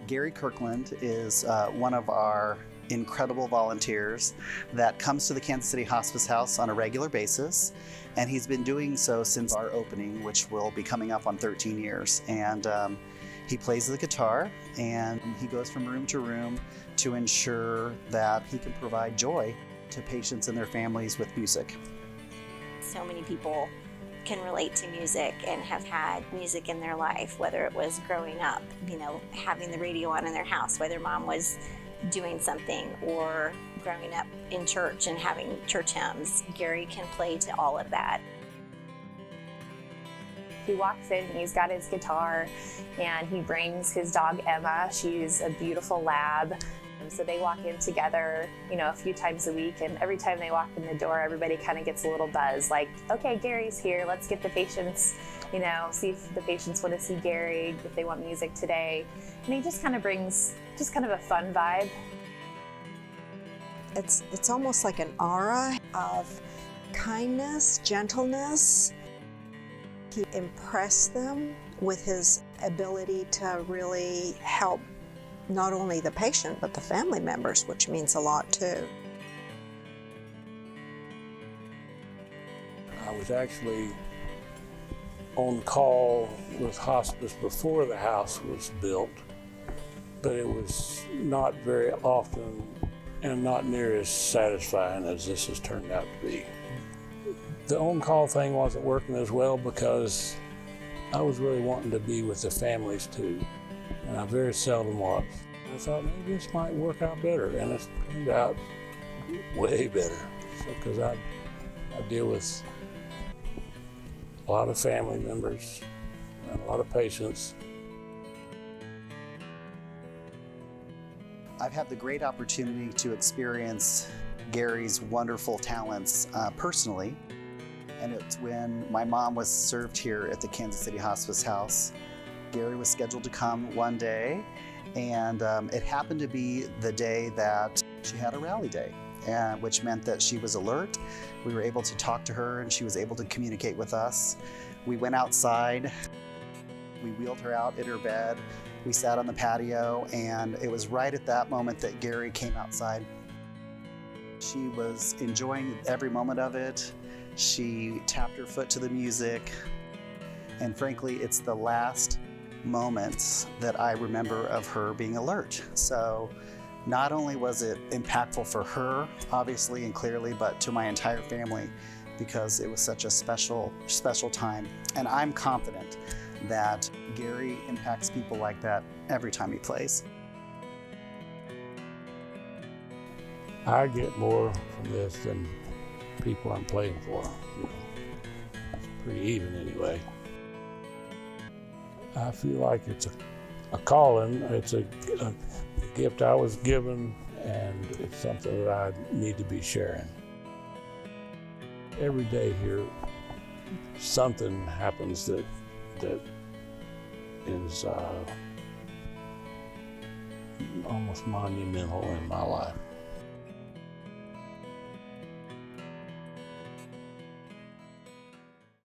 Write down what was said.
Gary Kirkland is one of our incredible volunteers that comes to the Kansas City Hospice House on a regular basis, and he's been doing so since our opening, which will be coming up on 13 years. And he plays the guitar, and he goes from room to room to ensure that he can provide joy to patients and their families with music. So many people can relate to music and have had music in their life, whether it was growing up, having the radio on in their house, whether mom was doing something, or growing up in church and having church hymns. Gary can play to all of that. He walks in, he's got his guitar, and he brings his dog Emma. She's a beautiful lab. So they walk in together, a few times a week, and every time they walk in the door, everybody kind of gets a little buzz, like, okay, Gary's here, let's get the patients, see if the patients want to see Gary, if they want music today. And he just kind of brings a fun vibe. It's almost like an aura of kindness, gentleness. He impressed them with his ability to really help not only the patient, but the family members, which means a lot too. I was actually on call with hospice before the house was built, but it was not very often and not near as satisfying as this has turned out to be. The on-call thing wasn't working as well because I was really wanting to be with the families too, and I very seldom was. I thought maybe this might work out better, and it's turned out way better. Because I deal with a lot of family members and a lot of patients. I've had the great opportunity to experience Gary's wonderful talents personally, and it's when my mom was served here at the Kansas City Hospice House. Gary was scheduled to come one day, and it happened to be the day that she had a rally day, which meant that she was alert. We were able to talk to her, and she was able to communicate with us. We went outside, we wheeled her out in her bed, we sat on the patio, and it was right at that moment that Gary came outside. She was enjoying every moment of it. She tapped her foot to the music, and frankly, it's the last moments that I remember of her being alert. So not only was it impactful for her, obviously and clearly, but to my entire family, because it was such a special time. And I'm confident that Gary impacts people like that every time he plays. I get more from this than people I'm playing for. It's pretty even anyway. I feel like it's a calling, it's a gift I was given, and it's something that I need to be sharing. Every day here, something happens that is almost monumental in my life.